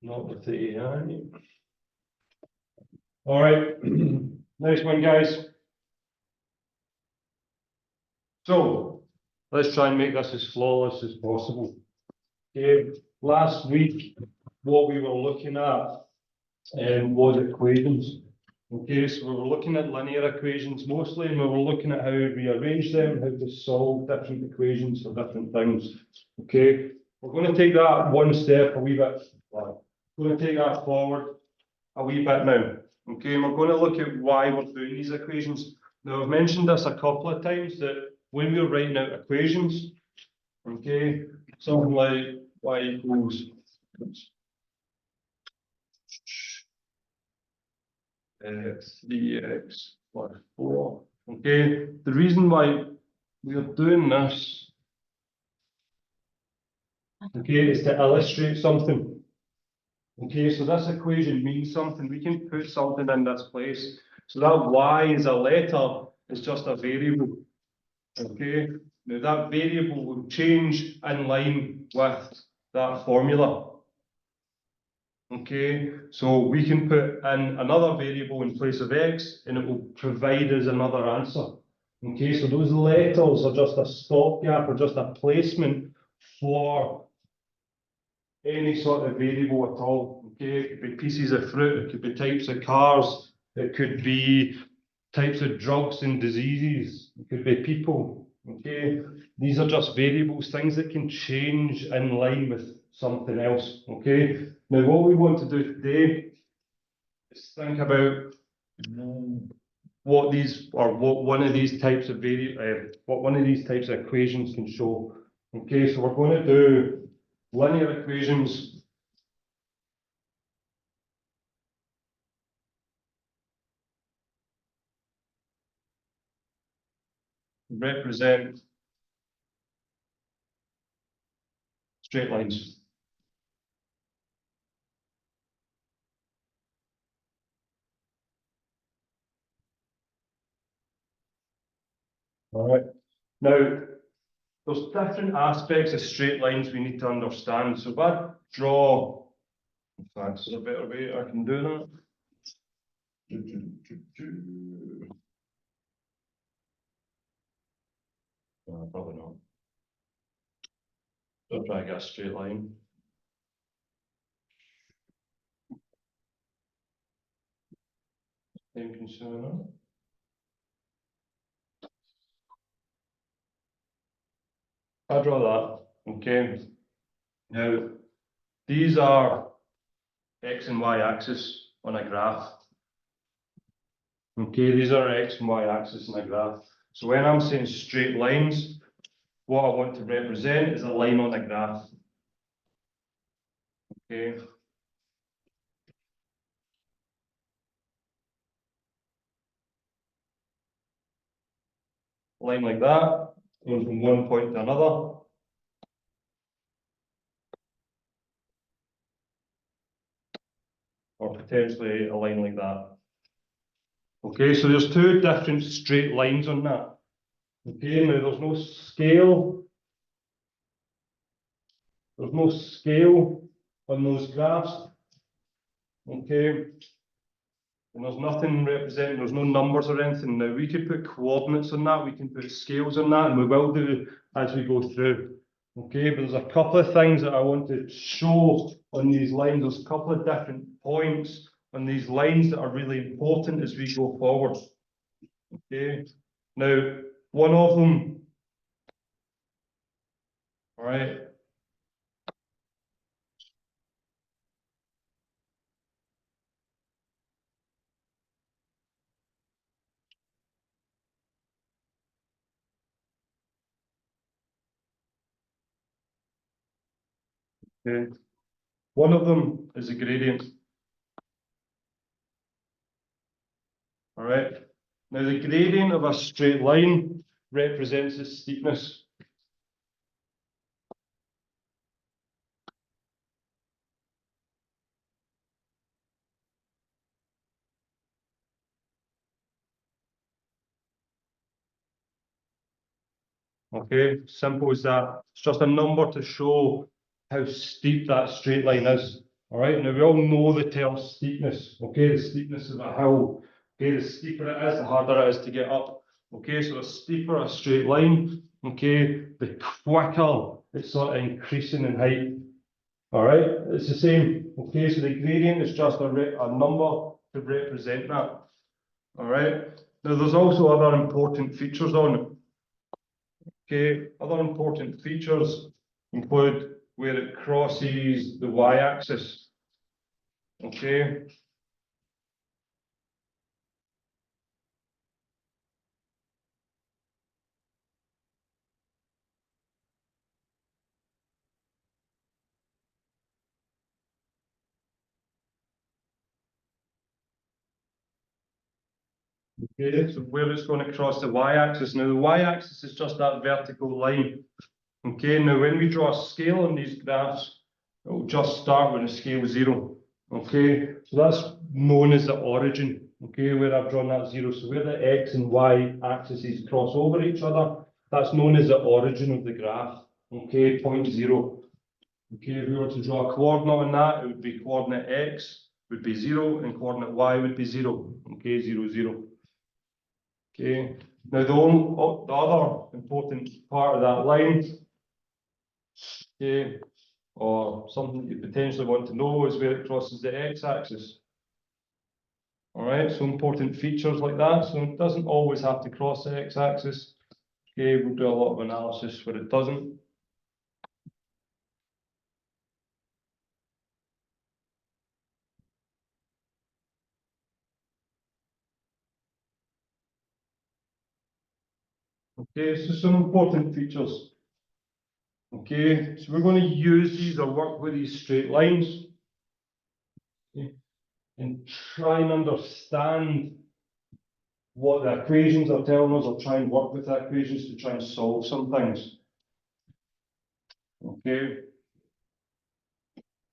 Not with the AI. All right, nice one, guys. So let's try and make this as flawless as possible. Okay, last week, what we were looking at was equations. Okay, so we were looking at linear equations mostly, and we were looking at how to rearrange them, how to solve different equations for different things. Okay, we're going to take that one step a wee bit. We're going to take that forward a wee bit now. Okay, and we're going to look at why we're doing these equations. Now, I've mentioned this a couple of times that when we're writing out equations, okay, something like y equals x 3x plus 4. Okay, the reason why we are doing this, okay, is to illustrate something. Okay, so this equation means something. We can put something in this place. So that y is a letter, is just a variable. Okay, now that variable will change in line with that formula. Okay, so we can put in another variable in place of x and it will provide us another answer. Okay, so those letters are just a stopgap or just a placement for any sort of variable at all. Okay, it could be pieces of fruit, it could be types of cars, it could be types of drugs and diseases, it could be people. Okay, these are just variables, things that can change in line with something else. Okay, now what we want to do today is think about what these, or what one of these types of what one of these types of equations can show. Okay, so we're going to do linear equations represent straight lines. All right. Now, there's different aspects of straight lines we need to understand. So if I draw, in fact, there's a better way I can do that. No, probably not. Don't try to get a straight line. Time consuming. I draw that. Okay. Now, these are x and y axis on a graph. Okay, these are x and y axis on a graph. So when I'm saying straight lines, what I want to represent is a line on a graph. Okay. Line like that, going from one point to another. Or potentially a line like that. Okay, so there's two different straight lines on that. Okay, now there's no scale. There's no scale on those graphs. Okay. And there's nothing representing, there's no numbers or anything. Now we could put coordinates on that, we can put scales on that, and we will do as we go through. Okay, but there's a couple of things that I want to show on these lines. There's a couple of different points on these lines that are really important as we go forward. Okay, now one of them, all right. Okay. One of them is a gradient. All right. Now the gradient of a straight line represents its steepness. Okay, simple as that. It's just a number to show how steep that straight line is. All right, now we all know the term steepness. Okay, the steepness of a hill. Okay, the steeper it is, the harder it is to get up. Okay, so the steeper a straight line, okay, the quicker it's sort of increasing in height. All right, it's the same. Okay, so the gradient is just a number to represent that. All right, now there's also other important features on it. Okay, other important features include where it crosses the y-axis. Okay. Okay, so where it's going to cross the y-axis. Now the y-axis is just that vertical line. Okay, now when we draw a scale on these graphs, it will just start with a scale 0. Okay, so that's known as the origin. Okay, where I've drawn that 0. So where the x and y axes cross over each other, that's known as the origin of the graph. Okay, point 0. Okay, if we were to draw a coordinate on that, it would be coordinate x would be 0 and coordinate y would be 0. Okay, 0, 0. Okay, now the other important part of that line, okay, or something that you potentially want to know is where it crosses the x-axis. All right, so important features like that. So it doesn't always have to cross the x-axis. Okay, we'll do a lot of analysis where it doesn't. Okay, so some important features. Okay, so we're going to use these or work with these straight lines. Okay, and try and understand what the equations are telling us, or try and work with the equations to try and solve some things. Okay.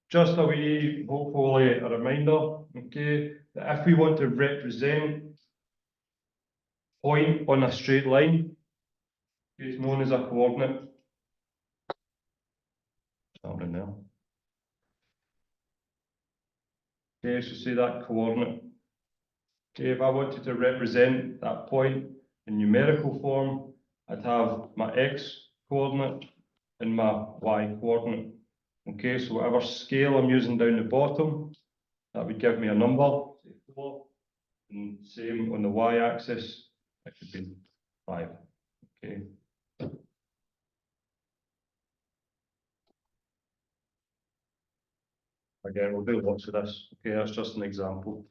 Just a wee, hopefully a reminder, okay, that if we want to represent point on a straight line, it's known as a coordinate. Something there. Okay, so say that coordinate. Okay, if I wanted to represent that point in numerical form, I'd have my x coordinate and my y coordinate. Okay, so whatever scale I'm using down the bottom, that would give me a number, say 4, and same on the y-axis, it could be 5. Okay. Again, we'll do lots of this. Okay, that's just an example.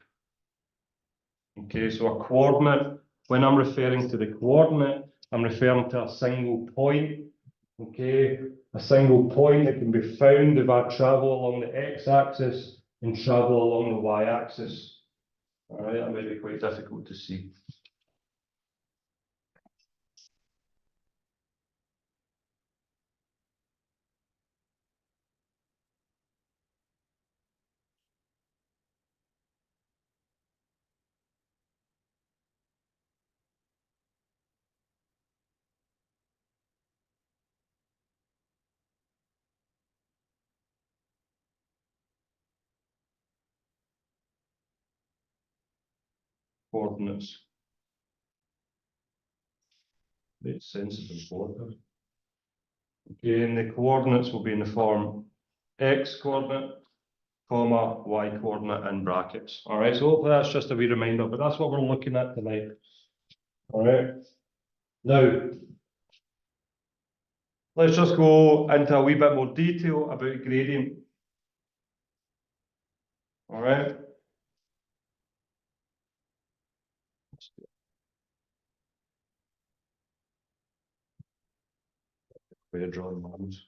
Okay, so a coordinate, when I'm referring to the coordinate, I'm referring to a single point. Okay, a single point that can be found if I travel along the x-axis and travel along the y-axis. All right, that may be quite difficult to see. Coordinates. It's sensitive border. Okay, and the coordinates will be in the form x coordinate, comma, y coordinate in brackets. All right, so hopefully that's just a wee reminder, but that's what we're looking at tonight. All right, now let's just go into a wee bit more detail about gradient. All right. Way of drawing lines.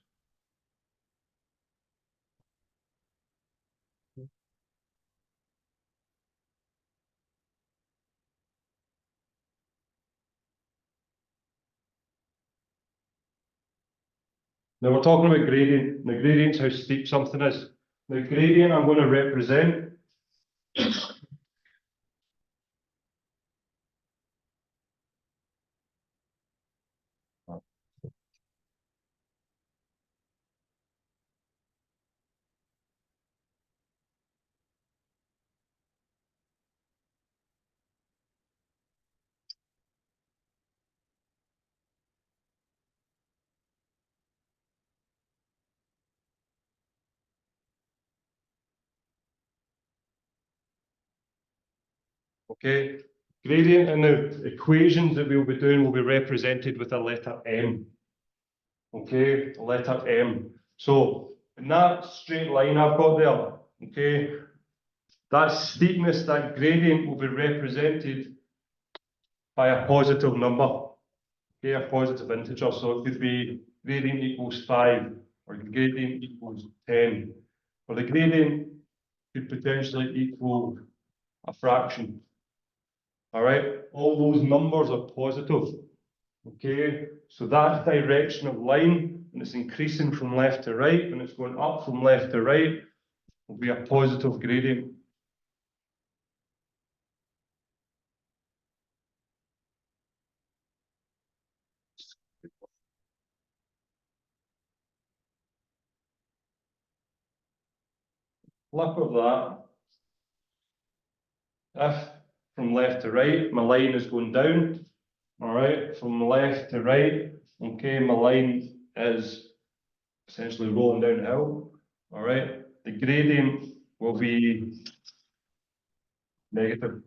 Now we're talking about gradient. The gradient's how steep something is. The gradient I'm going to represent Okay, gradient and the equations that we'll be doing will be represented with a letter M. Okay, letter M. So in that straight line I've got there, okay, that steepness, that gradient will be represented by a positive number, okay, a positive integer. So it could be gradient equals 5, or gradient equals 10, or the gradient could potentially equal a fraction. All right, all those numbers are positive. Okay, so that direction of line, and it's increasing from left to right, and it's going up from left to right, will be a positive gradient. Flip of that, if from left to right, my line is going down, all right, from left to right, okay, my line is essentially rolling downhill, all right, the gradient will be negative.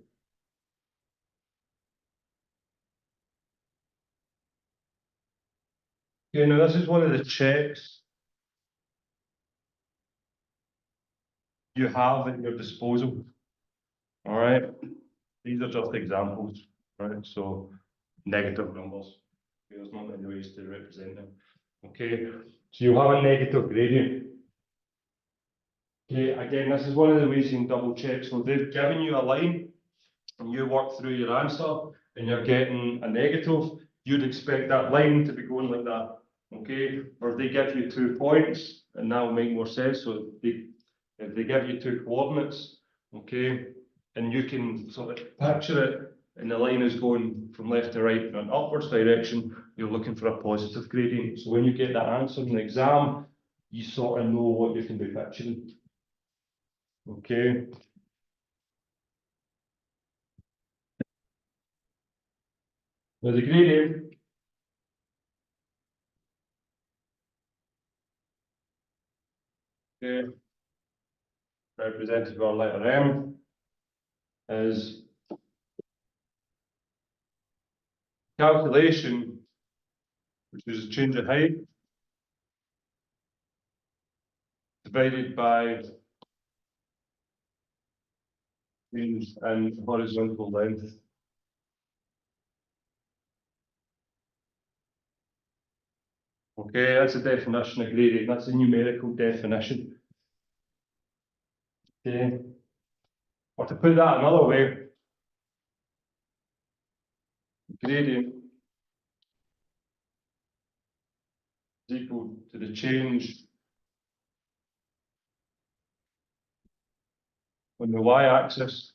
Okay, now this is one of the checks you have at your disposal, all right, these are just examples, right, so negative numbers, there's not many ways to represent them, okay, so you have a negative gradient. Okay, again, this is one of the ways you can double check. So they've given you a line and you work through your answer and you're getting a negative, you'd expect that line to be going like that. Okay, or if they give you 2 points, and that will make more sense. So if they give you 2 coordinates, okay, and you can sort of picture it, and the line is going from left to right in an upwards direction, you're looking for a positive gradient. So when you get that answer in the exam, you sort of know what you can be picturing. Okay. Now the gradient okay, represented by letter M is calculation, which is change of height, divided by change in horizontal length. Okay, that's a definition of gradient. That's a numerical definition. Okay. Or to put that another way, gradient is equal to the change on the y-axis,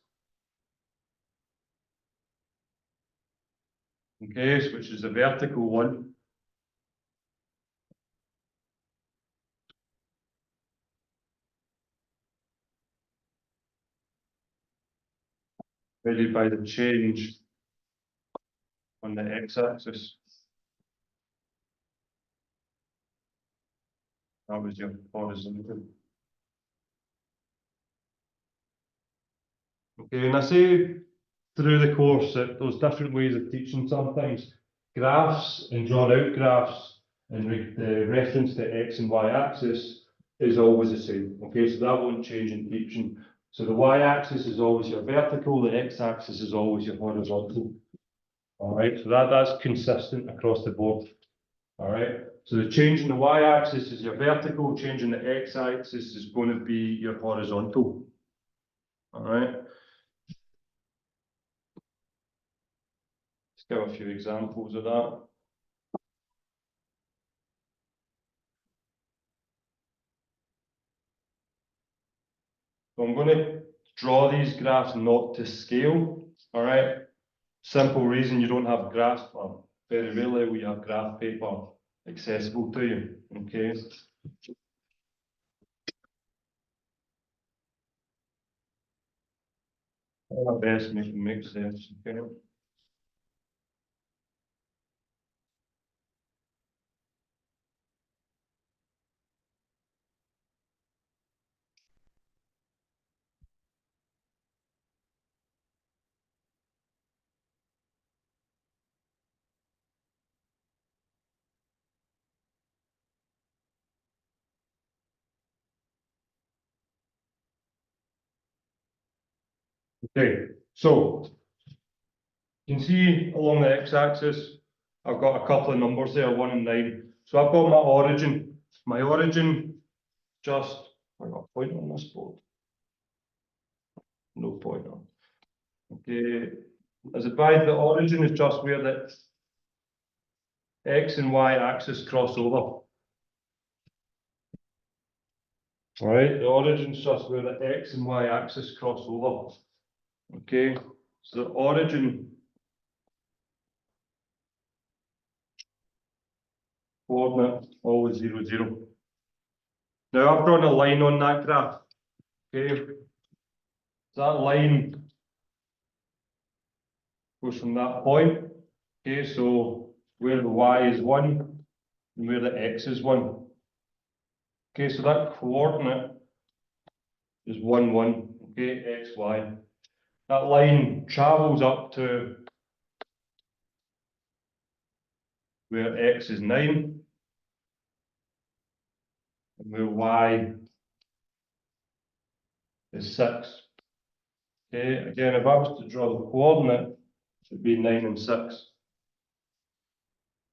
okay, which is the vertical one, divided by the change on the x-axis. That was your horizontal. Okay, and I say through the course that there's different ways of teaching sometimes. Graphs and drawn out graphs and the reference to x and y axis is always the same. Okay, so that won't change in teaching. So the y axis is always your vertical, the x axis is always your horizontal. All right, so that's consistent across the board. All right, so the change in the y axis is your vertical, change in the x axis is going to be your horizontal. All right. Let's give a few examples of that. So I'm going to draw these graphs not to scale. All right. Simple reason you don't have graphs, well, very rarely we have graph paper accessible to you. Okay. My best make sense. Okay. Okay, so you can see along the x-axis, I've got a couple of numbers there, 1 and 9. So I've got my origin. My origin just, I got a pointer on this board. No pointer. Okay, as advised, the origin is just where the x and y axis cross over. All right, the origin is just where the x and y axis cross over. Okay, so the origin coordinate always 0, 0. Now I've drawn a line on that graph. Okay, that line goes from that point. Okay, so where the y is 1 and where the x is 1. Okay, so that coordinate is 1, 1. Okay, x, y. That line travels up to where x is 9 and where y is 6. Okay, again, if I was to draw the coordinate, it would be 9 and 6.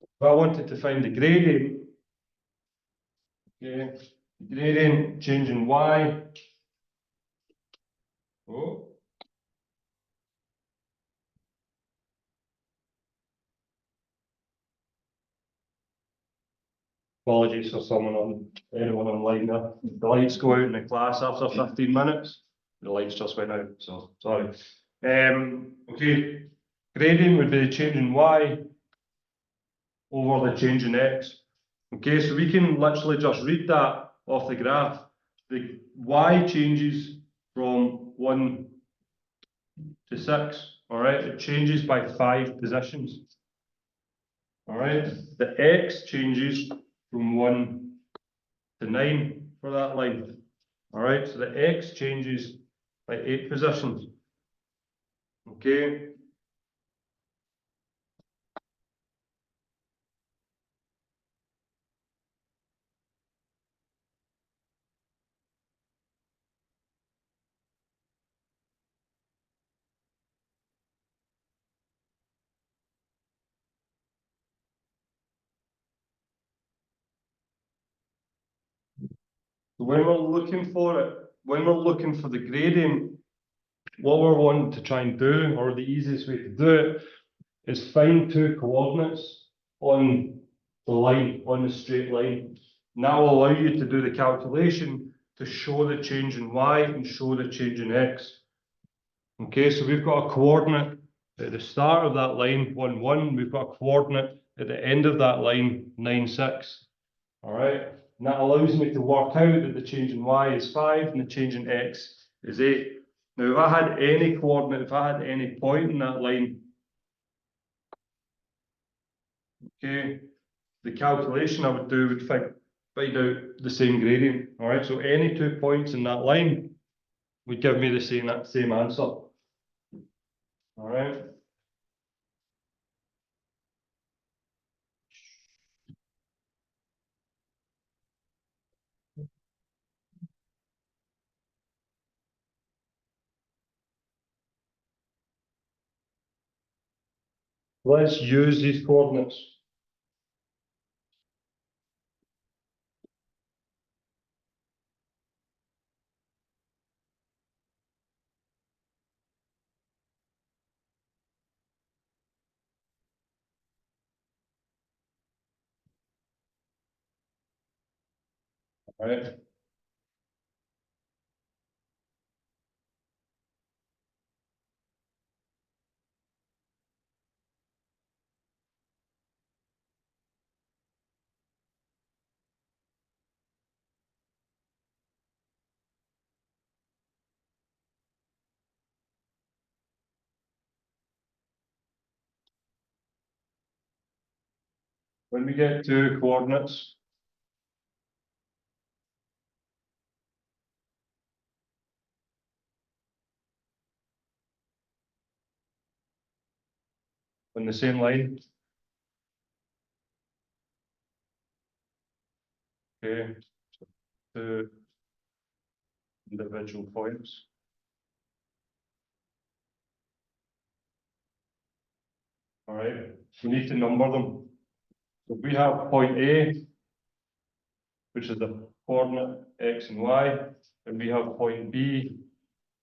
If I wanted to find the gradient, okay, the gradient changing y. Oh, apologies for anyone online there. The lights go out in the class after 15 minutes. The lights just went out, so sorry. Okay, gradient would be the change in y over the change in x. Okay, so we can literally just read that off the graph. The y changes from 1 to 6. All right, it changes by 5 positions. All right, the x changes from 1 to 9 for that line. All right, so the x changes by 8 positions. Okay. So when we're looking for it, when we're looking for the gradient, what we're wanting to try and do, or the easiest way to do it, is find two coordinates on the line, on the straight line. And that will allow you to do the calculation to show the change in y and show the change in x. Okay, so we've got a coordinate at the start of that line, 1, 1. We've got a coordinate at the end of that line, 9, 6. All right, and that allows me to work out that the change in y is 5 and the change in x is 8. Now, if I had any coordinate, if I had any point in that line, okay, the calculation I would do would find out the same gradient. All right, so any 2 points in that line would give me the same answer. All right. Let's use these coordinates. All right. When we get to coordinates, on the same line, okay, two individual points. All right, we need to number them. So we have point A, which is the coordinate X and Y, and we have point B,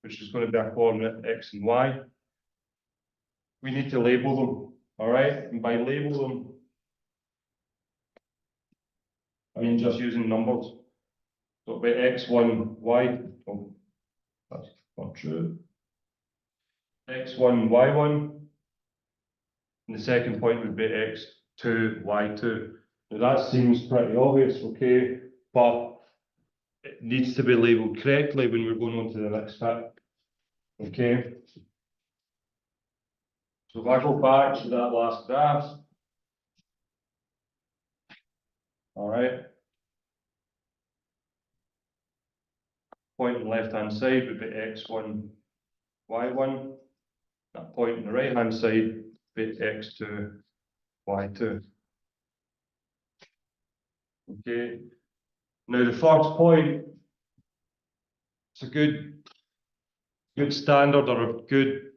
which is going to be a coordinate X and Y. We need to label them, all right? And by label them, I mean just using numbers. So it'll be X1, Y, oh, that's not true. X1, Y1, and the second point would be X2, Y2. Now that seems pretty obvious, okay, but it needs to be labelled correctly when we're going on to the next bit, okay? So if I go back to that last graph, all right, point on the left-hand side would be X1, Y1. That point on the right-hand side would be X2, Y2. Okay. Now the first point, it's a good standard or a good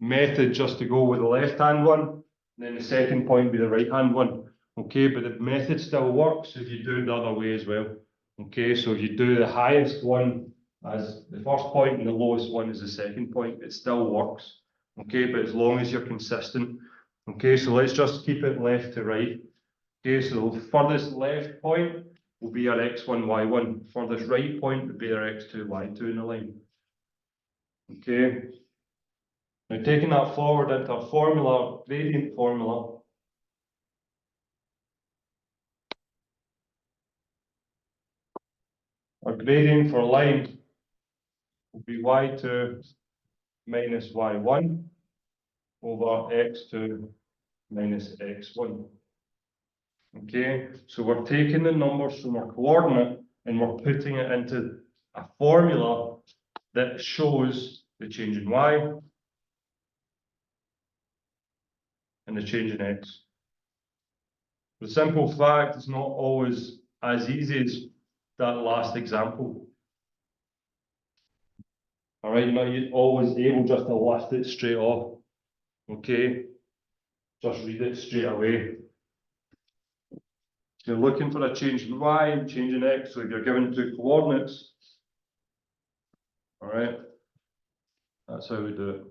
method just to go with the left-hand one, and then the second point be the right-hand one. Okay, but the method still works if you do it the other way as well. Okay, so if you do the highest one as the first point and the lowest one is the second point, it still works. Okay, but as long as you're consistent. Okay, so let's just keep it left to right. Okay, so the furthest left point will be our X1, Y1. Furthest right point would be our X2, Y2 in the line. Okay. Now taking that forward into our formula, gradient formula. Our gradient for a line will be Y2 minus Y1 over X2 minus X1. Okay, so we're taking the numbers from our coordinate and we're putting it into a formula that shows the change in Y and the change in X. The simple fact is not always as easy as that last example. All right, you're not always able just to list it straight off. Okay, just read it straight away. You're looking for a change in Y and change in X, so if you're given two coordinates, all right, that's how we do it.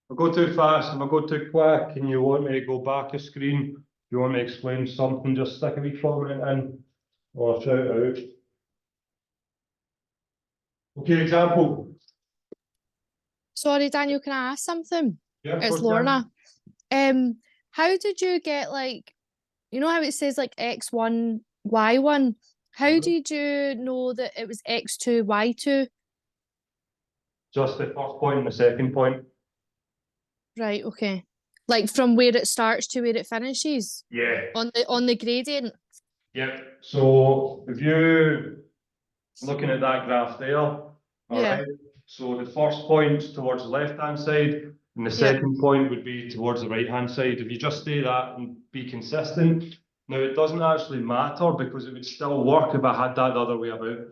If I go too fast, if I go too quick, and you want me to go back a screen, if you want me to explain something, just stick a wee comment in or shout out. Okay, example. Sorry, Daniel, can I ask something? Yeah, of It's course, Lorna. How did you get, like, you know how it says like X1, Y1? How did you know that it was X2, Y2? Just the first point and the second point. Right, okay. Like from where it starts to where it finishes Yeah. on the gradient. Yep. So if you looking at that graph there, all right. So the first point towards the left-hand side, and the second point would be towards the right-hand side. If you just say that and be consistent, now it doesn't actually matter because it would still work if I had that the other way about.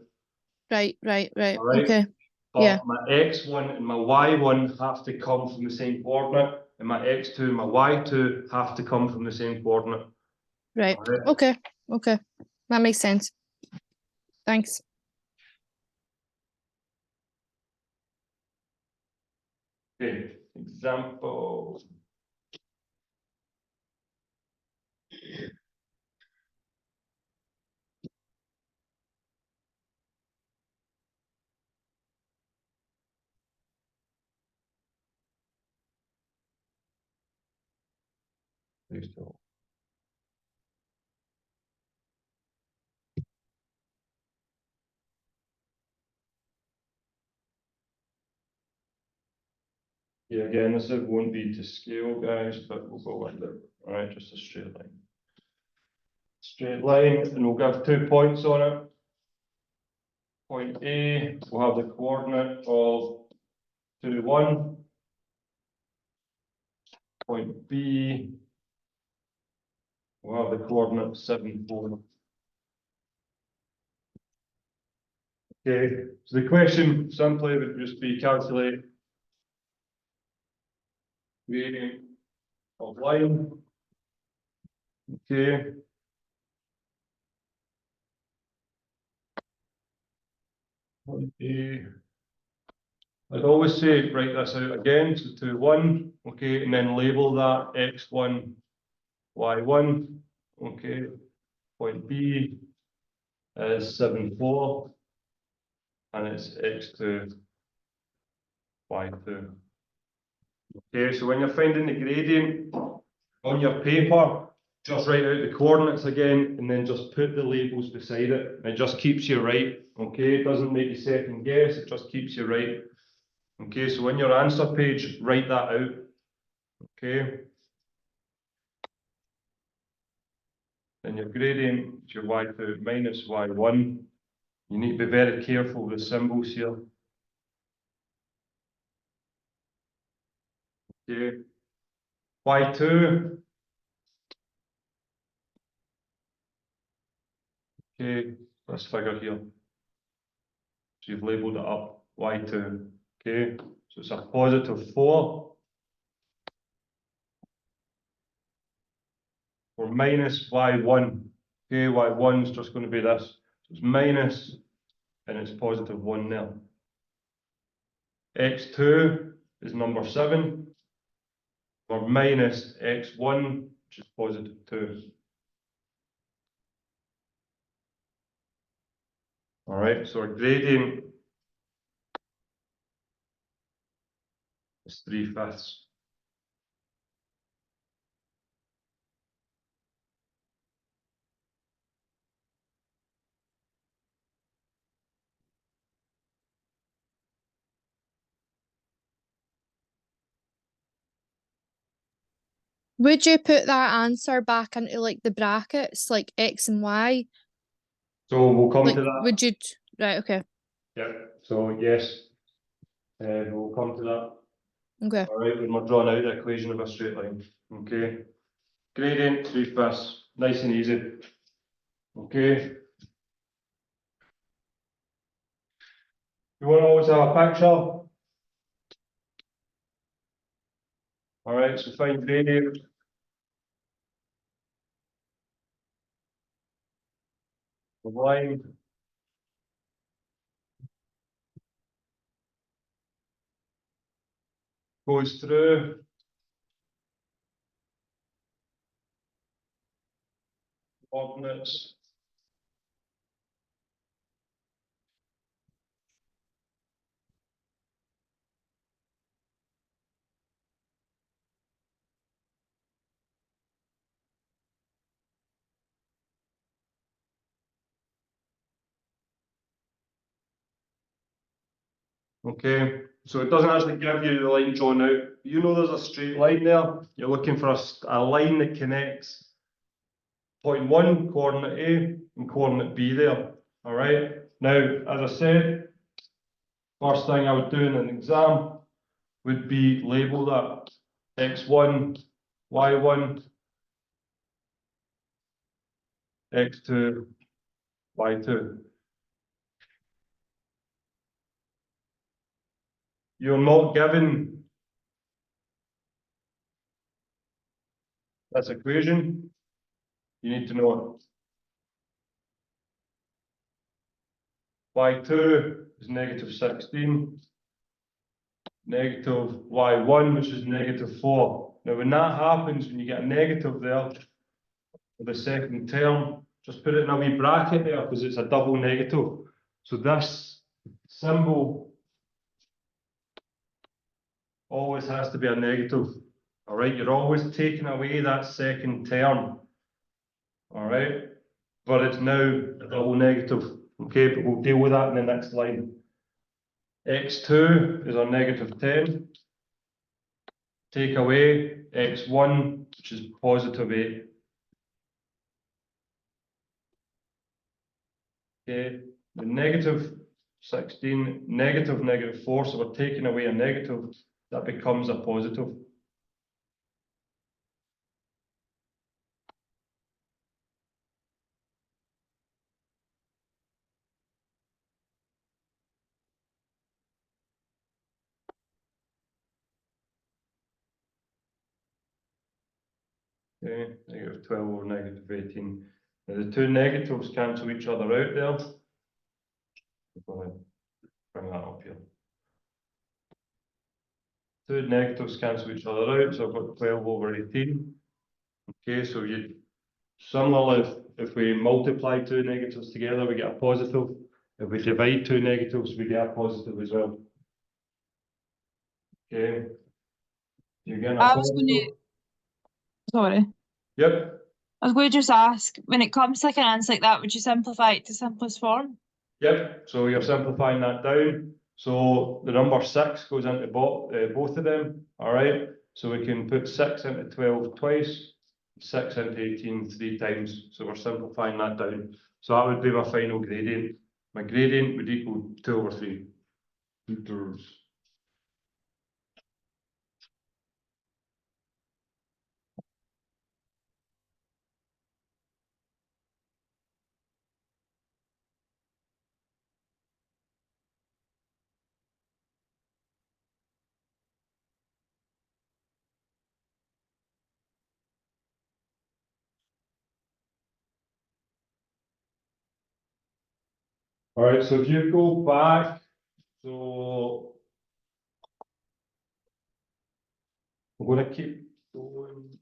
Right. All right. Okay. But my X1 and my Y1 have to come from the same coordinate, and my X2 and my Y2 have to come from the same coordinate. Right. Okay. That makes sense. Thanks. Okay, example. Please don't. Yeah, again, this won't be to scale, guys, but we'll go with it. All right, just a straight line. Straight line, and we'll give 2 points on it. Point A, we'll have the coordinate of 2, 1. Point B, We'll have the coordinate 7, 4. Okay, so the question simply would just be calculate gradient of line. Okay. I'd always say write this out again, so to 1, okay, and then label that x1, y1, okay. Point B is 7, 4, and it's x2, y2. Okay, so when you're finding the gradient on your paper, just write out the coordinates again and then just put the labels beside it. It just keeps you right. Okay, it doesn't make you second guess, it just keeps you right. Okay, so on your answer page, write that out. Okay. Then your gradient is your y2 minus y1. You need to be very careful with the symbols here. Okay. Y2. Okay, this figure here. So you've labelled it up, y2. Okay, so it's a positive 4. Or minus y1. Okay, y1 is just going to be this. So it's minus, and it's positive 1 there. x2 is number 7. Or minus x1, which is positive 2. All right, so our gradient is 3/5. Would you put that answer back into like the brackets, like X and Y? So we'll come Like, to that. would you, right, okay, Yeah, so yes, we'll come to that. okay. All right, when we're drawing out the equation of a straight line. Okay, gradient 3/5, nice and easy. Okay. You want to always have a picture. All right, so find gradient. The line. Goes through. Coordinates. Okay, so it doesn't actually give you the line drawn out. You know there's a straight line there. You're looking for a line that connects point 1, coordinate A, and coordinate B there. All right. Now, as I said, first thing I would do in an exam would be label that x1, y1, x2, y2. You're not given this equation. You need to know it. Y2 is negative 16. Negative y1, which is negative 4. Now, when that happens, when you get a negative there for the second term, just put it in a wee bracket there because it's a double negative. So this symbol always has to be a negative. All right, you're always taking away that second term. All right, but it's now a double negative. Okay, but we'll deal with that in the next line. X2 is our negative 10. Take away x1, which is positive 8. Okay, the negative 16, negative negative 4, so we're taking away a negative, that becomes a positive. Okay, -12 over -18. Now the two negatives cancel each other out there. I'm going to bring that up here. Two negatives cancel each other out, so I've got 12 over 18. Okay, so you similarly, if we multiply two negatives together, we get a positive. If we divide two negatives, we get a positive as well. Okay. You're getting a I was positive? Sorry. Yep. I was going to just ask, when it comes to like an answer like that, would you simplify it to simplest form? Yep, so you're simplifying that down. So the number 6 goes into both of them, all right? So we can put 6 into 12 twice, 6 into 18 3 times. So we're simplifying that down. So that would be my final gradient. My gradient would equal 2 over 3 meters. All right, so if you go back, so I'm going to keep going.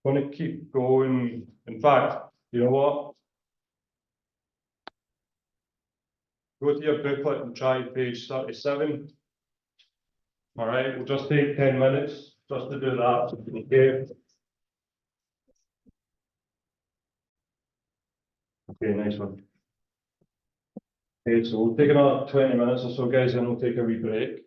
Going to keep going. In fact, you know what? Go to your booklet and try page 37. All right, we'll just take 10 minutes just to do that. Okay. Okay, nice one. Okay, so we'll take another 20 minutes or so, guys, and we'll take a wee break.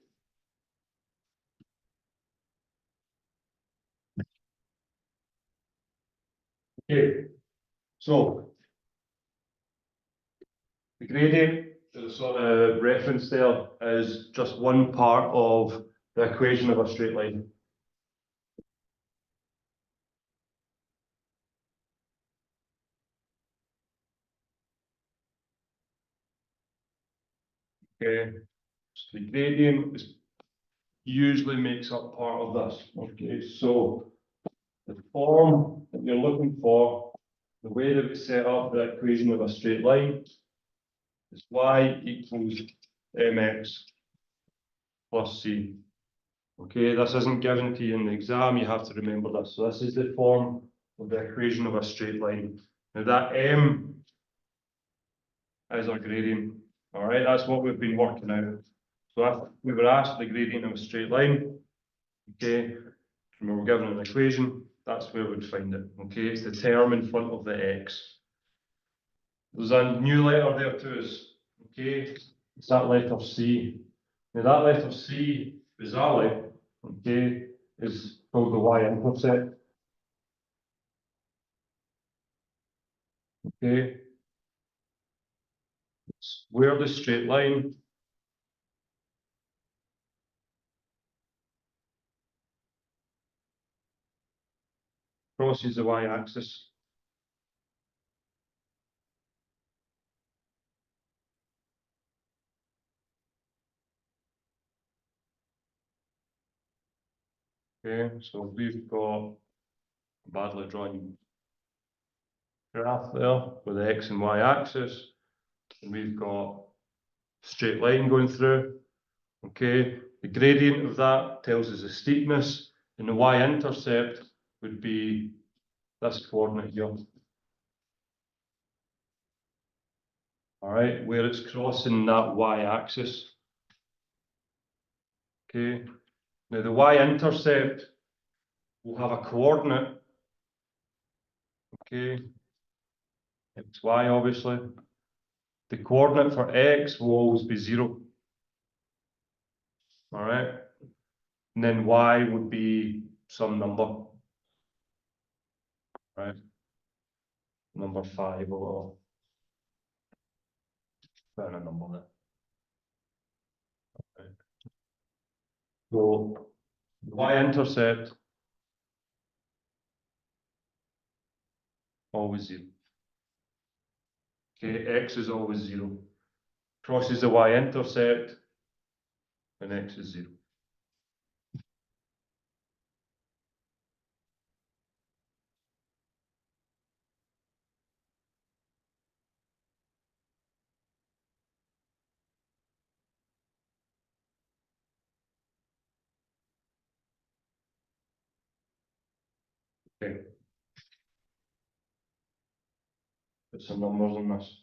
Okay, so the gradient, the sort of reference there, is just one part of the equation of a straight line. Okay, so the gradient usually makes up part of this. Okay, so the form that you're looking for, the way that we set up the equation of a straight line is y equals mx plus c. Okay, this isn't given to you in the exam, you have to remember this. So this is the form of the equation of a straight line. Now that m is our gradient. All right, that's what we've been working out. So if we were asked the gradient of a straight line, okay, and we were given an equation, that's where we'd find it. Okay, it's the term in front of the x. There's a new letter there to us. Okay, it's that letter C. Now that letter C, bizarrely, okay, is called the y-intercept. Okay, it's where the straight line crosses the y-axis. Okay, so we've got a badly drawn graph there with the x and y axis, and we've got straight line going through. Okay, the gradient of that tells us the steepness, and the y-intercept would be this coordinate here. All right, where it's crossing that y-axis. Okay, now the y-intercept will have a coordinate. Okay, it's y obviously. The coordinate for x will always be 0. All right, and then y would be some number. Right, number 5 or put in a number there. Right. So y-intercept always 0. Okay, x is always 0. Crosses the y-intercept, and x is 0. Okay. Put some numbers on this.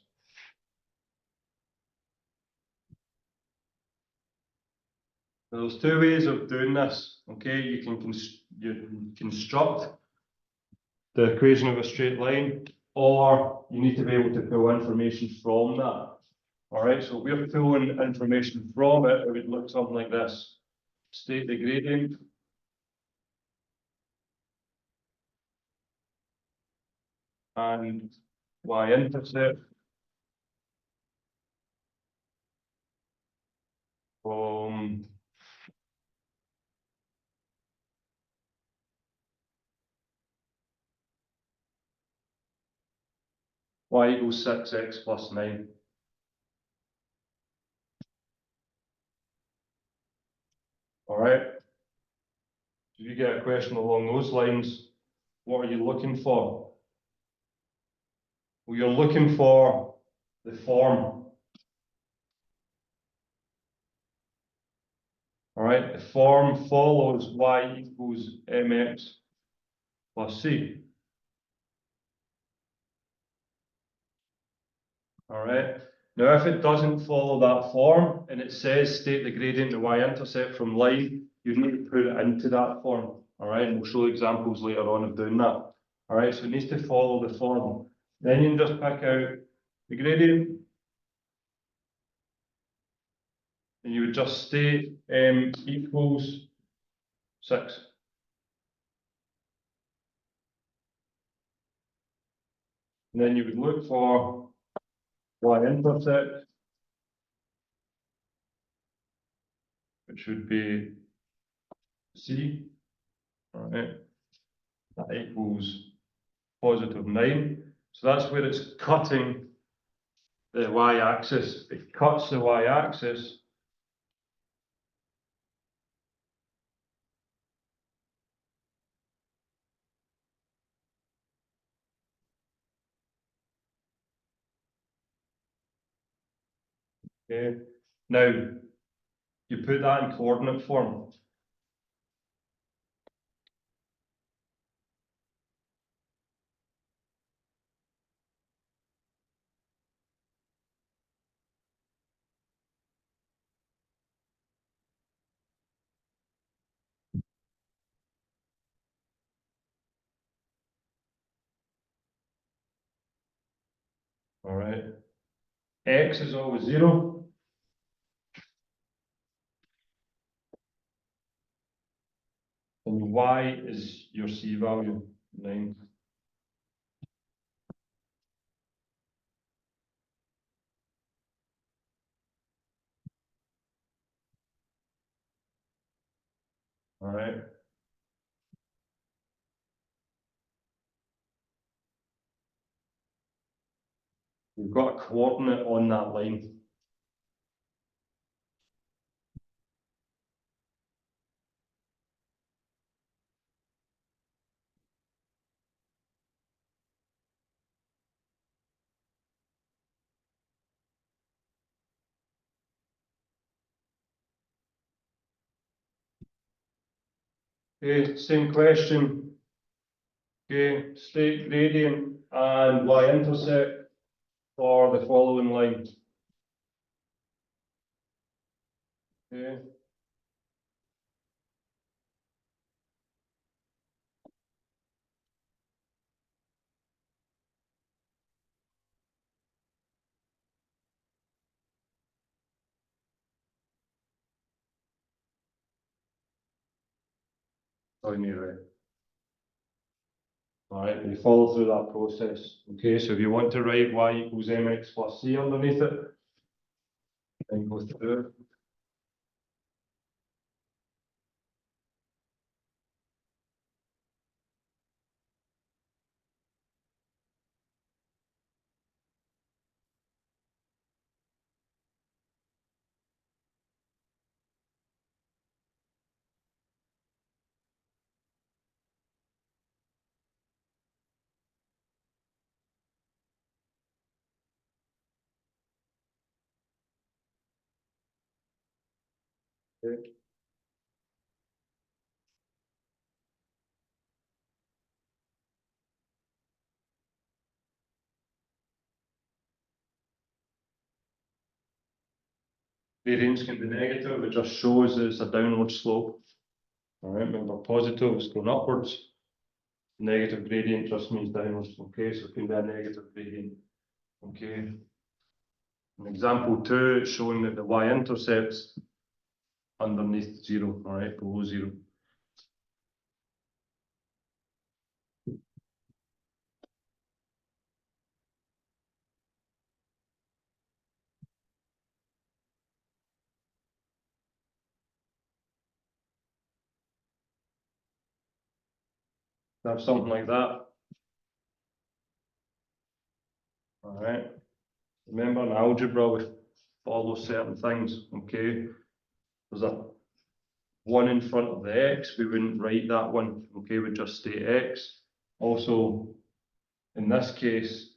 There's two ways of doing this, okay? You can construct the equation of a straight line, or you need to be able to pull information from that. All right, so if we're pulling information from it, it would look something like this. State the gradient. And y-intercept from y equals 6x plus 9. All right. If you get a question along those lines, what are you looking for? Well, you're looking for the form. All right, the form follows y equals mx plus c. All right. Now, if it doesn't follow that form and it says state the gradient of y-intercept from line, you need to put it into that form. All right, and we'll show examples later on of doing that. All right, so it needs to follow the form. Then you can just pick out the gradient, and you would just state m equals 6. And then you would look for y-intercept, which would be c. All right, that equals positive 9. So that's where it's cutting the y-axis. It cuts the y-axis. Okay. Now, you put that in coordinate form. All right. X is always 0. And y is your c value, 9. All right. We've got a coordinate on that line. Okay, same question. Okay, state gradient and y-intercept for the following line. Okay. Anyway. All right, you follow through that process. Okay, so if you want to write y equals mx plus c underneath it, then go through it. Okay. Variance can be negative, it just shows that it's a downward slope. All right, remember positive is going upwards. Negative gradient just means downwards, okay, so it can be a negative gradient. Okay. In example 2, it's showing that the y-intercept's underneath 0, all right, below 0. Have something like that. All right. Remember in algebra we follow certain things, okay? There's a 1 in front of the x, we wouldn't write that one, okay, we'd just state x. Also, in this case,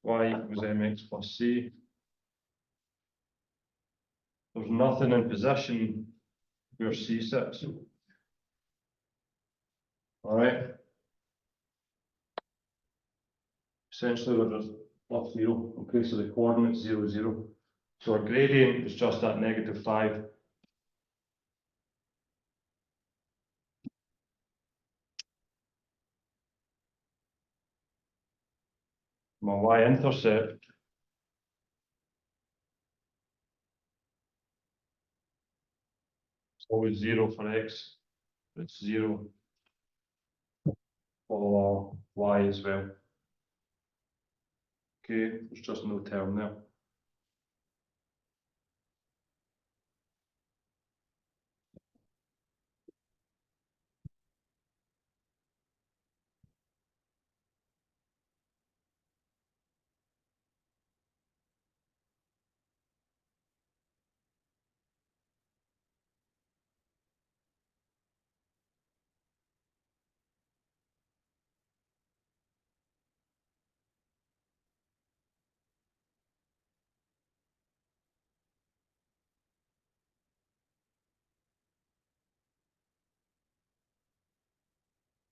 y equals mx plus c. There's nothing in position where c sits. All right. Essentially, we're just plus 0, okay, so the coordinate's 0, 0. So our gradient is just at -5. My y-intercept is always 0 for x, it's 0 for y as well. Okay, there's just no term there.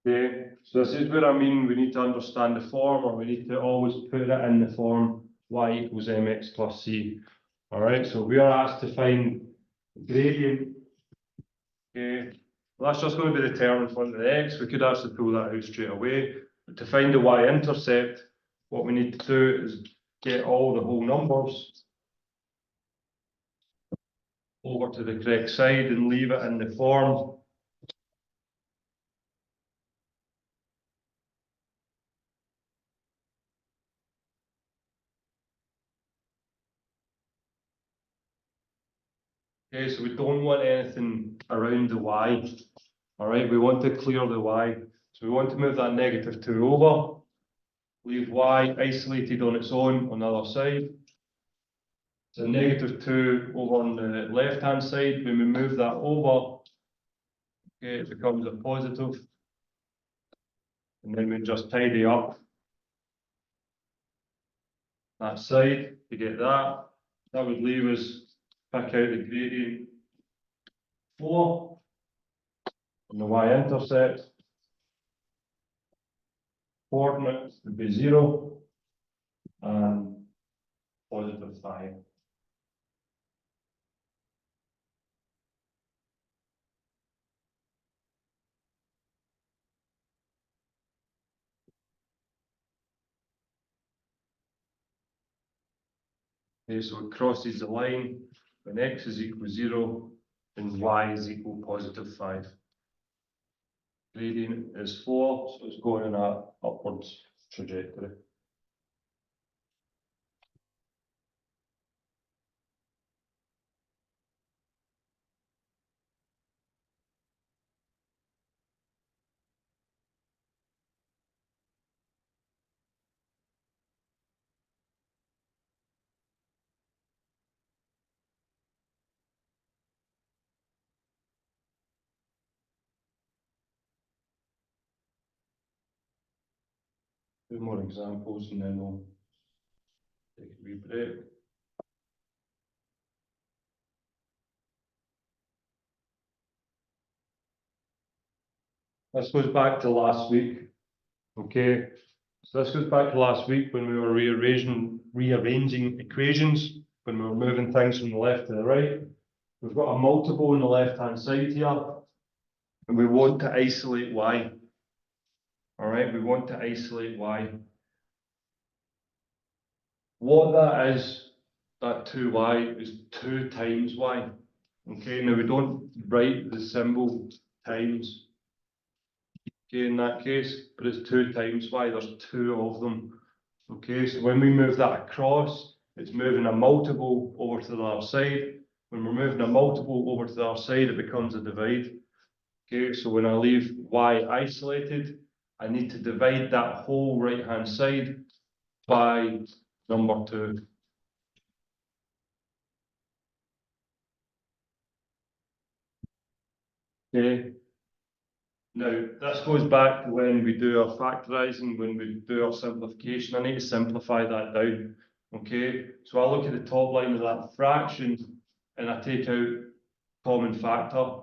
Okay, so this is where I mean we need to understand the form, or we need to always put it in the form y equals mx plus c. All right, so we are asked to find gradient. Okay, well, that's just going to be the term in front of the x. We could actually pull that out straight away. But to find the y-intercept, what we need to do is get all the whole numbers over to the correct side and leave it in the form. Okay, so we don't want anything around the y. All right, we want to clear the y. So we want to move that -2 over, leave y isolated on its own on the other side. So -2 over on the left-hand side, when we move that over, okay, it becomes a positive. And then we just tidy up that side to get that. That would leave us pick out the gradient 4 and the y-intercept. Coordinates would be 0 and +5. Okay, so it crosses the line when x is equal 0 and y is equal +5. Gradient is 4, so it's going in an upwards trajectory. Two more examples and then we'll take a wee break. This goes back to last week. Okay, so this goes back to last week when we were rearranging equations, when we were moving things from the left to the right. we've got a multiple on the left-hand side here, and we want to isolate y. All right, we want to isolate y. What that is, that 2y is 2 times y. Okay, now we don't write the symbol times. Okay, in that case, but it's 2 times y, there's 2 of them. Okay, so when we move that across, it's moving a multiple over to the other side. When we're moving a multiple over to the other side, it becomes a divide. Okay, so when I leave y isolated, I need to divide that whole right-hand side by number 2. Okay. Now, this goes back to when we do our factorising, when we do our simplification. I need to simplify that down. Okay, so I look at the top line of that fraction and I take out common factor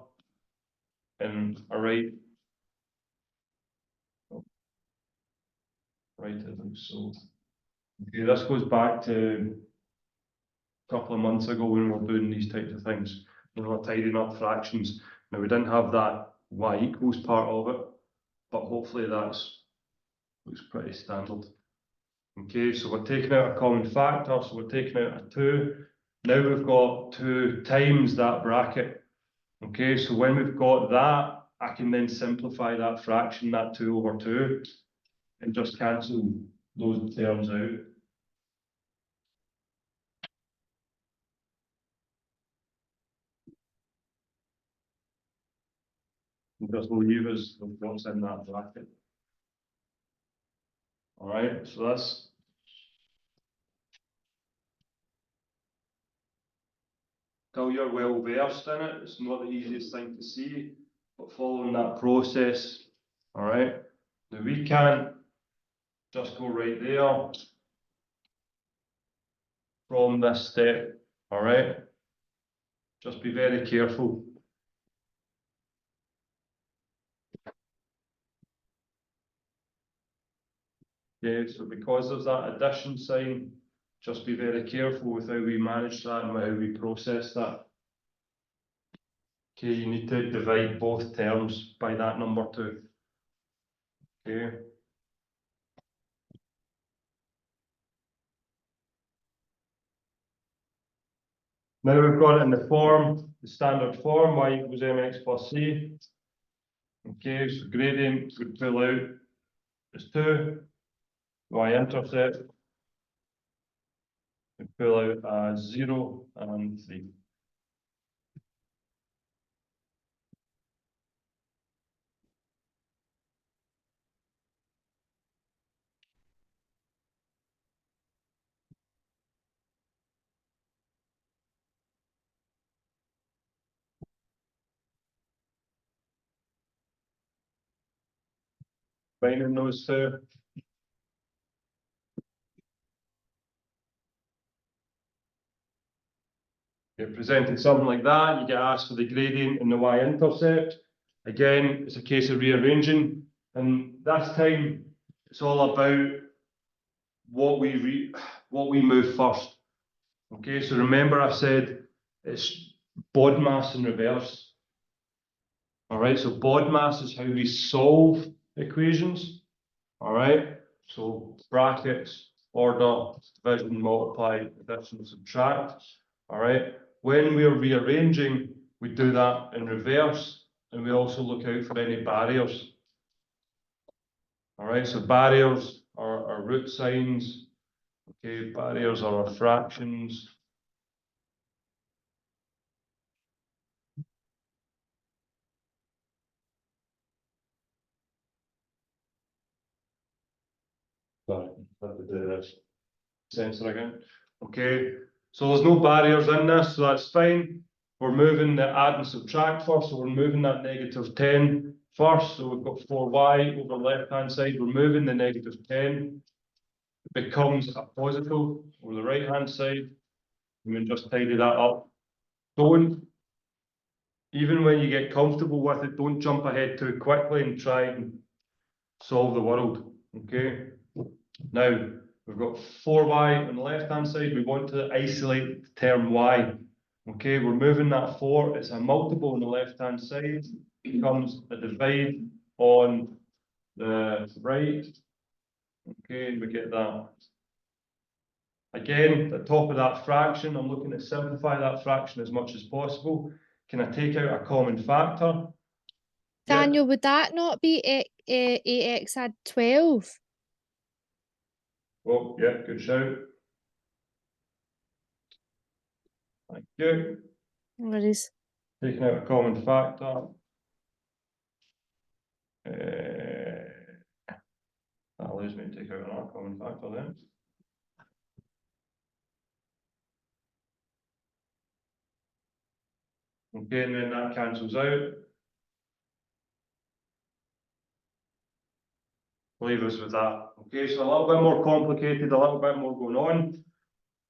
and I write it so. Okay, this goes back to a couple of months ago when we were doing these types of things. We were tidying up fractions. Now we didn't have that y equals part of it, but hopefully looks pretty standard. Okay, so we're taking out a common factor, so we're taking out a 2. Now we've got 2 times that bracket. Okay, so when we've got that, I can then simplify that fraction, that 2 over 2, and just cancel those terms out. And just leave us what's in that bracket. All right, so that's till you're well versed in it. It's not the easiest thing to see, but following that process, all right. Now we can't just go right there from this step, all right. Just be very careful. Okay, so because there's that addition sign, just be very careful with how we manage that and how we process that. Okay, you need to divide both terms by that number 2. Okay. Now we've got it in the form, the standard form, y equals mx plus c. Okay, so gradient would pull out as 2, y-intercept would pull out as 0 and 3. Combining those 2. You're presented something like that, you get asked for the gradient and the y-intercept. Again, it's a case of rearranging, and this time it's all about what we move first. Okay, so remember I said it's BODMAS in reverse. All right, so BODMAS is how we solve equations. All right, so brackets, order, division, multiply, addition, subtract. All right, when we're rearranging, we do that in reverse, and we also look out for any barriers. All right, so barriers are our root signs. Okay, barriers are our fractions. Sorry, I have to do this. Censor again. Okay, so there's no barriers in this, so that's fine. We're moving the add and subtract first, so we're moving that -10 first. So we've got 4y over the left-hand side. We're moving the -10. It becomes a positive over the right-hand side. And we just tidy that up. Don't, even when you get comfortable with it, don't jump ahead too quickly and try and solve the world. Okay. Now, we've got 4y on the left-hand side. We want to isolate the term y. Okay, we're moving that 4, it's a multiple on the left-hand side, becomes a divide on the right. Okay, we get that. Again, at the top of that fraction, I'm looking to simplify that fraction as much as possible. Can I take out a common factor? Yeah. Daniel, would that not be 8x add 12? Oh, yeah, good shout. Thank you. No worries. Taking out a common factor. That allows me to take out another common factor then. Okay, and then that cancels out. Leave us with that. Okay, so a little bit more complicated, a little bit more going on.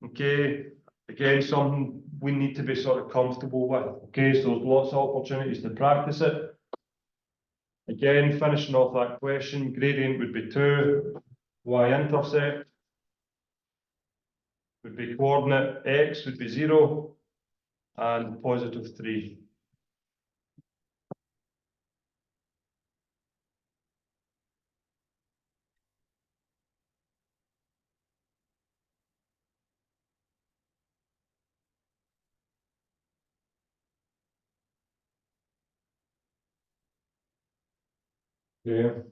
Okay, again, something we need to be sort of comfortable with. Okay, so there's lots of opportunities to practice it. Again, finishing off that question, gradient would be 2, y-intercept would be coordinate x would be 0, and positive 3. Okay.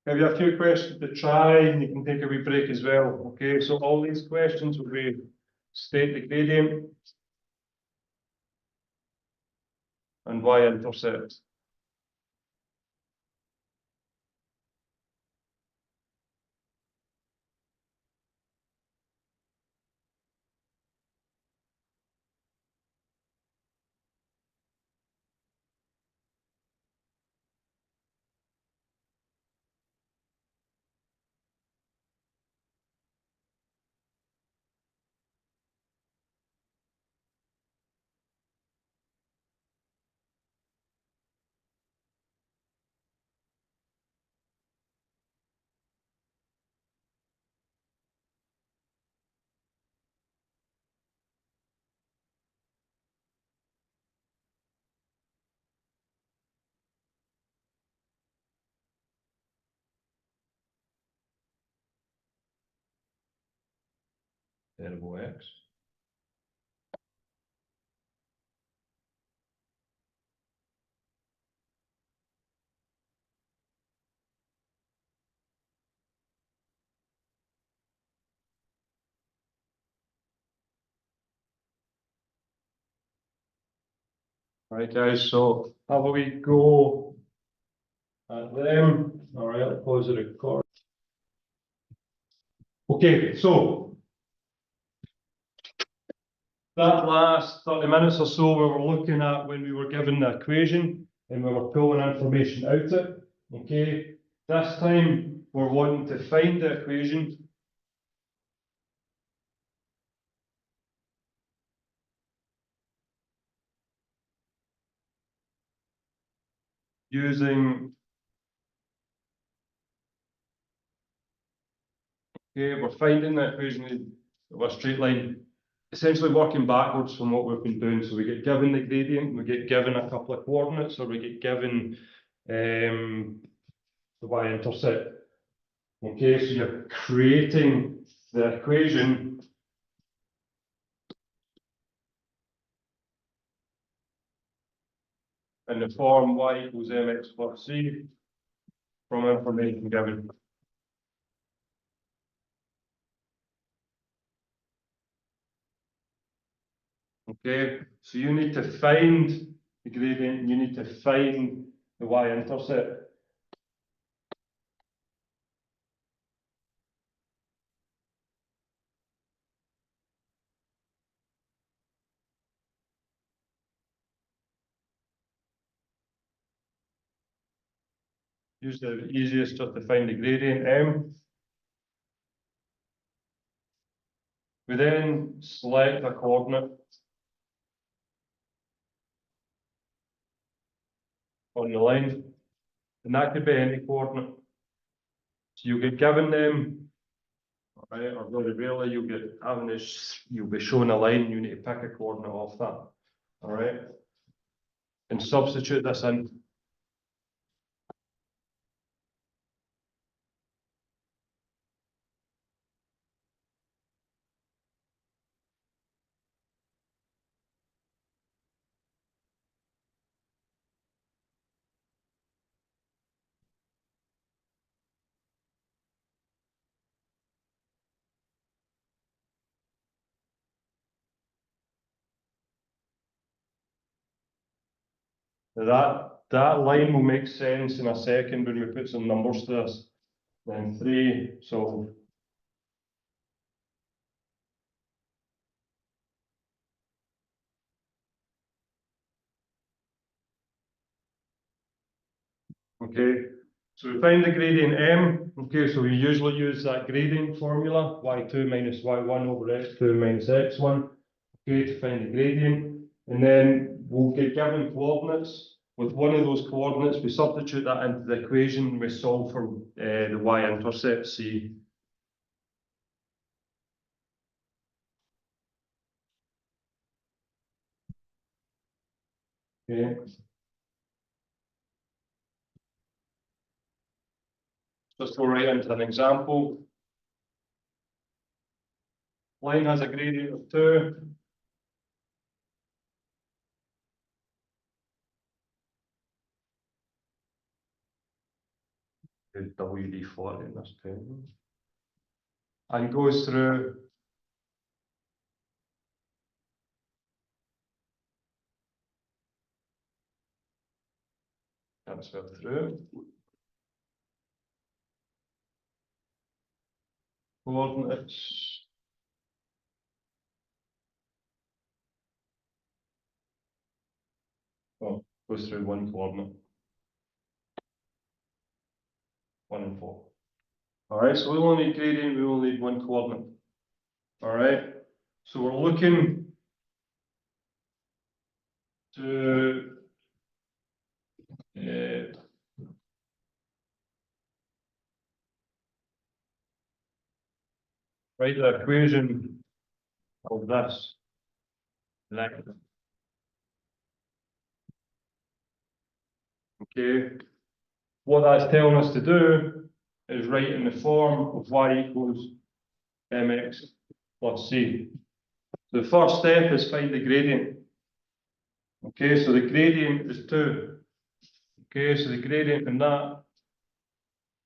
Give you a few questions to try, and you can take a wee break as well. Okay, so all these questions will be state the gradient and y-intercept. Variable x. Right, guys, so how about we go at them? All right, I'll pause the record. Okay, so that last 30 minutes or so we were looking at when we were given the equation and we were pulling information out it. Okay, this time we're wanting to find the equation using, okay, we're finding the equation of a straight line, essentially working backwards from what we've been doing. So we get given the gradient, we get given a couple of coordinates, or we get given the y-intercept. Okay, so you're creating the equation in the form y equals mx plus c from information given. Okay, so you need to find the gradient, you need to find the y-intercept. Use the easiest just to find the gradient m. We then select a coordinate on the line, and that could be any coordinate. So you get given them, right, or very rarely you'll get having this, you'll be shown a line, you need to pick a coordinate off that, all right? And substitute this in. That line will make sense in a second when we put some numbers to this. Then 3, so okay, so we find the gradient m. Okay, so we usually use that gradient formula, y2 minus y1 over x2 minus x1. Okay, to find the gradient, and then we'll get given coordinates. With one of those coordinates, we substitute that into the equation. We solve for the y-intercept c. Okay. Just go right into an example. Line has a gradient of 2. WD-40 in this table. And goes through transfer through. Coordinates. Oh, goes through one coordinate. 1 and 4. All right, so we only need gradient, we only need one coordinate. All right, so we're looking to write the equation of this vector. Okay, what that's telling us to do is write in the form of y equals mx plus c. The first step is find the gradient. Okay, so the gradient is 2. Okay, so the gradient in that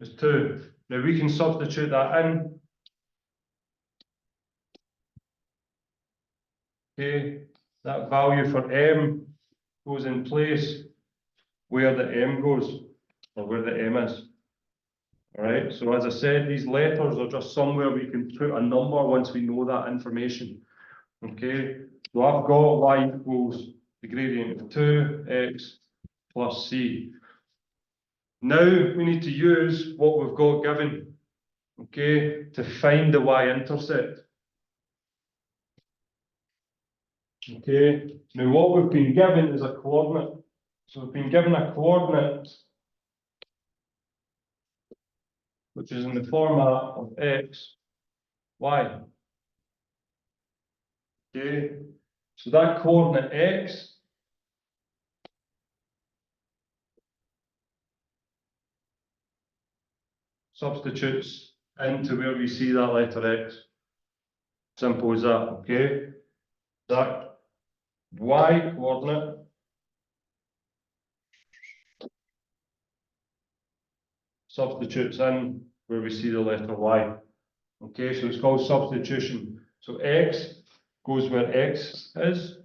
is 2. Now we can substitute that in. Okay, that value for m goes in place where the m goes, or where the m is. All right, so as I said, these letters are just somewhere we can put a number once we know that information. Okay, so I've got y equals the gradient of 2x plus c. Now we need to use what we've got given, okay, to find the y-intercept. Okay, now what we've been given is a coordinate. So we've been given a coordinate which is in the format of x, y. Okay, so that coordinate x substitutes into where we see that letter x. Simple as that, okay? That y coordinate substitutes in where we see the letter y. Okay, so it's called substitution. So x goes where x is,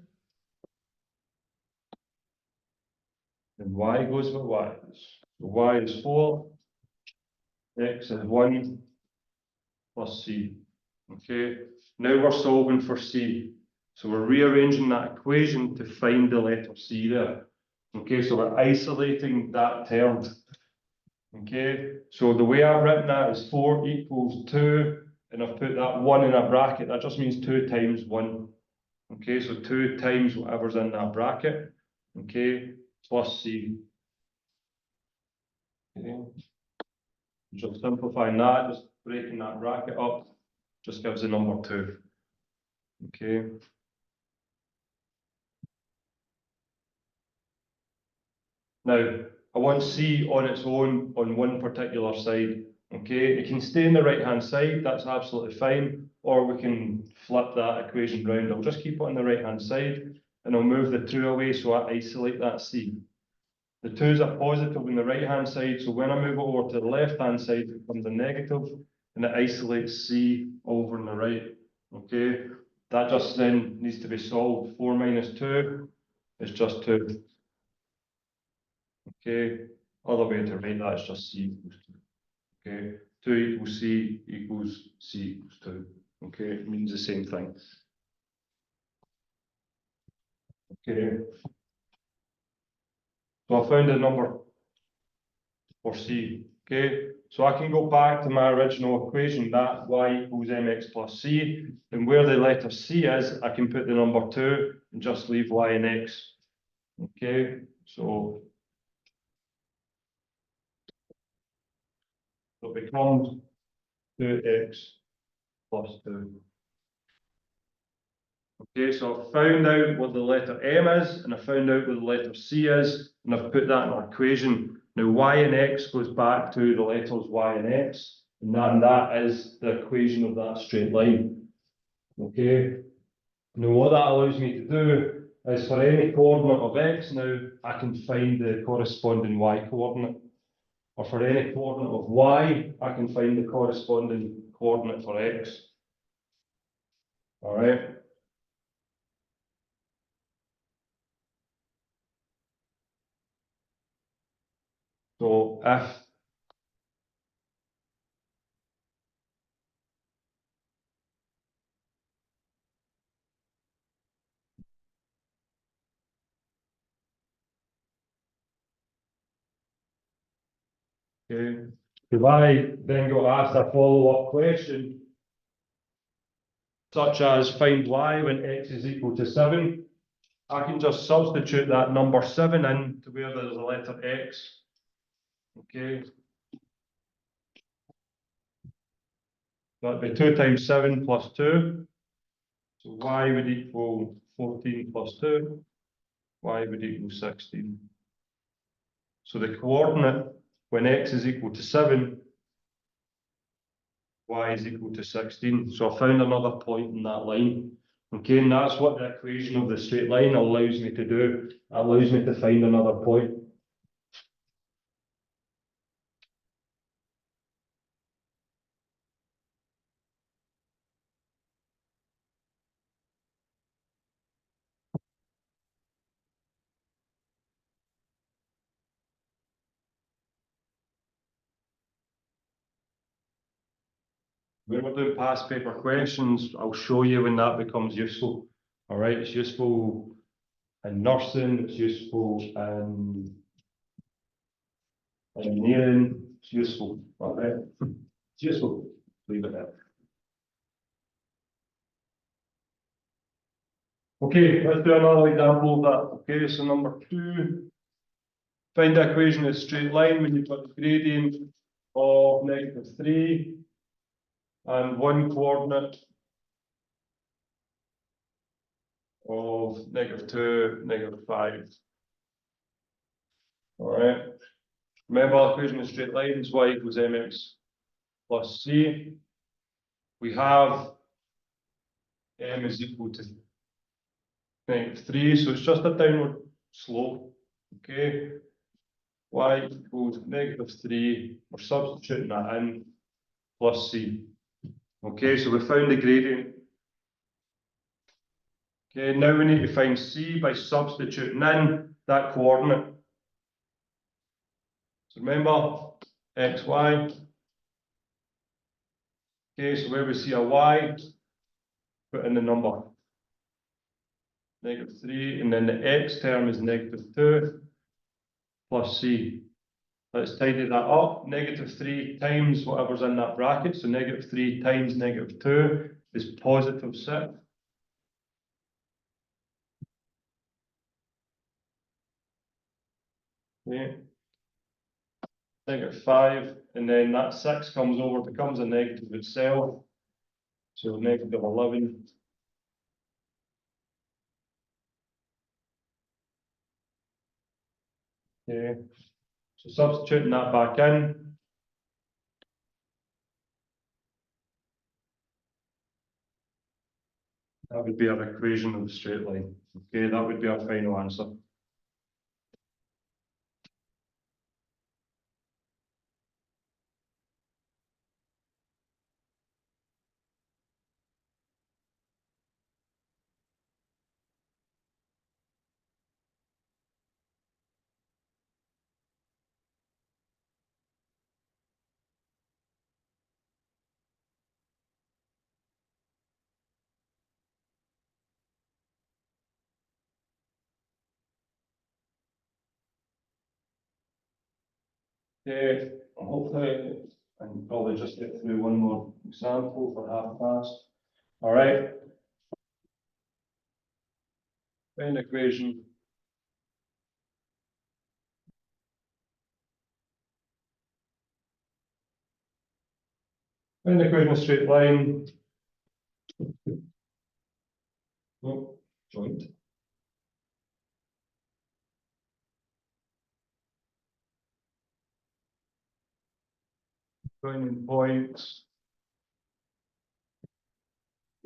and y goes where y is. So y is 4, x is 1 plus c. Okay, now we're solving for c. So we're rearranging that equation to find the letter c there. Okay, so we're isolating that term. Okay, so the way I've written that is 4 equals 2, and I've put that 1 in a bracket. That just means 2 times 1. Okay, so 2 times whatever's in that bracket. Okay, plus c. Okay. Just simplifying that, just breaking that bracket up, just gives the number 2. Okay. Now, I want C on its own on one particular side. Okay, it can stay on the right-hand side, that's absolutely fine, or we can flip that equation round. I'll just keep it on the right-hand side, and I'll move the 2 away so I isolate that C. The 2's a positive on the right-hand side, so when I move it over to the left-hand side, it becomes a negative, and it isolates C over on the right. Okay, that just then needs to be solved. 4 minus 2 is just 2. Okay, other way to write that is just C equals 2. Okay, 2 equals C equals C equals 2. Okay, it means the same thing. Okay, so I found a number for C. Okay, so I can go back to my original equation, that y equals mx plus c, and where the letter C is, I can put the number 2 and just leave y and x. Okay, so it becomes 2x plus 2. Okay, so I've found out what the letter M is, and I found out what the letter C is, and I've put that in our equation. Now y and x goes back to the letters y and x, and that is the equation of that straight line. Okay, now what that allows me to do is for any coordinate of x, now I can find the corresponding y coordinate. Or for any coordinate of y, I can find the corresponding coordinate for x. All right. So if I then got asked a follow-up question, such as find y when x is equal to 7, I can just substitute that number 7 in to where there's a letter x. Okay. That'd be 2 times 7 plus 2. So y would equal 14 plus 2. Y would equal 16. So the coordinate when x is equal to 7, y is equal to 16. So I found another point in that line. Okay, and that's what the equation of the straight line allows me to do. It allows me to find another point. When we're doing past paper questions, I'll show you when that becomes useful. All right, it's useful in nursing, it's useful in engineering, it's useful. All right, it's useful. Leave it there. Okay, let's do another example of that. Okay, so number 2, find the equation of a straight line when you've got the gradient of -3 and one coordinate of -2, -5. All right. Remember, the equation of a straight line is y equals mx plus c. We have m is equal to -3, so it's just a downward slope. Okay. Y equals -3. We're substituting that in plus c. Okay, so we found the gradient. Okay, now we need to find c by substituting in that coordinate. So remember, x, y. Okay, so where we see a y, put in the number -3, and then the x term is -2 plus c. Let's tidy that up. -3 times whatever's in that bracket, so -3 times -2 is +6. Okay. -5, and then that 6 comes over, becomes a negative itself. So -11. Okay, so substituting that back in. That would be our equation of the straight line. Okay, that would be our final answer. Okay, hopefully, and probably just get through one more example for 1/2 past. All right. Find equation. Find equation of straight line. Oh, joint. Joining points.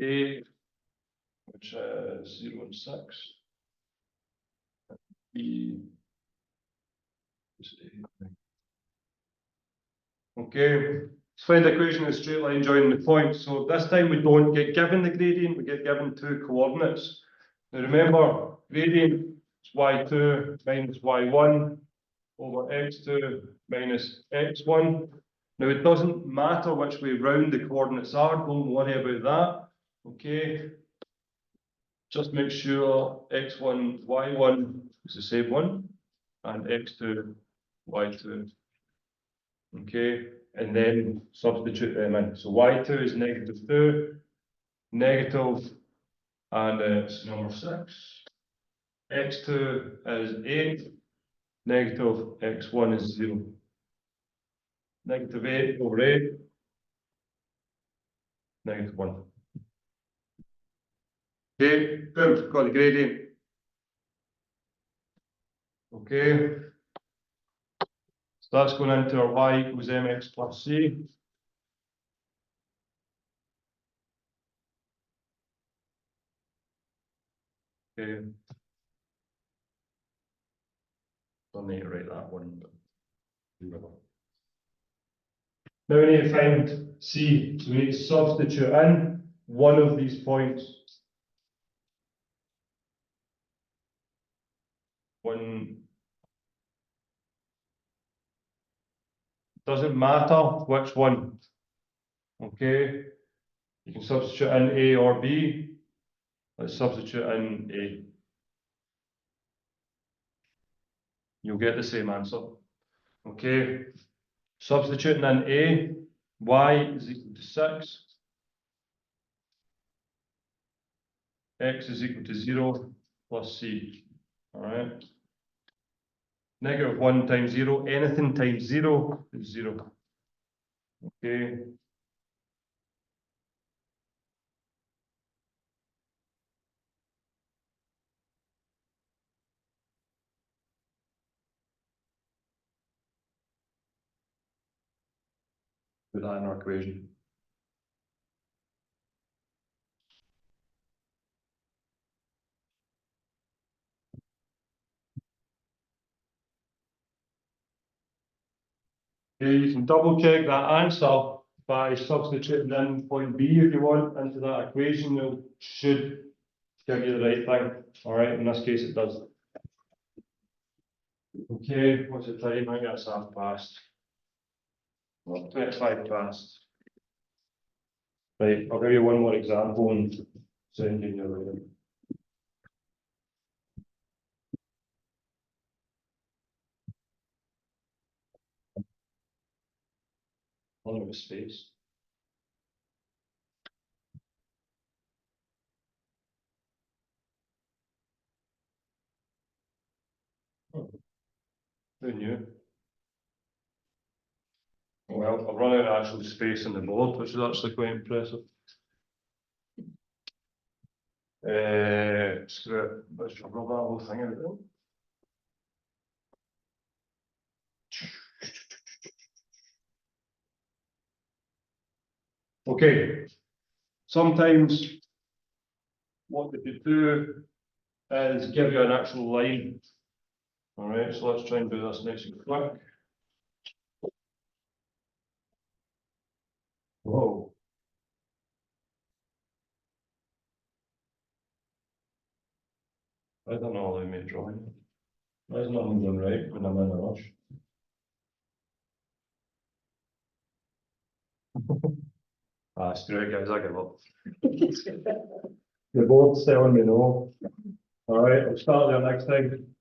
A, which is 0 and 6. B is 8. Okay, let's find the equation of a straight line joining the points. So this time we don't get given the gradient, we get given 2 coordinates. Now remember, gradient is y2 minus y1 over x2 minus x1. Now it doesn't matter which way round the coordinates are, don't worry about that. Okay, just make sure x1, y1 is the same one, and x2, y2. Okay, and then substitute them in. So y2 is -2, negative, and it's number 6. x2 is 8, negative, x1 is 0. -8 over 8, -1. Okay, boom, got the gradient. Okay, so that's going into our y equals mx plus c. Okay, don't need to write that one, but now we need to find c. So we need to substitute in one of these points. One. Doesn't matter which one. Okay, you can substitute in A or B. Let's substitute in A. You'll get the same answer. Okay, substituting in A, y is equal to 6, x is equal to 0 plus c. All right. -1 times 0, anything times 0 is 0. Okay. Put that in our equation. Okay, you can double check that answer by substituting in point B if you want into that equation. It should give you the right thing. All right, in this case it does. Okay, what's the time? I think that's 1/2 past. Well, 25 past. Right, I'll give you one more example and send you your writing. Only with space. Oh, who knew? Well, I've run out of actual space in the board, which is actually quite impressive. Screw it, let's just rub that whole thing out then. Okay, sometimes what they could do is give you an actual line. All right, so let's try and do this nice and quick. Whoa. I don't know how I made drawing. There's nothing going right when I'm in a rush. Screw it, guys, I give up. The board's telling me no. All right, I'll start there next time.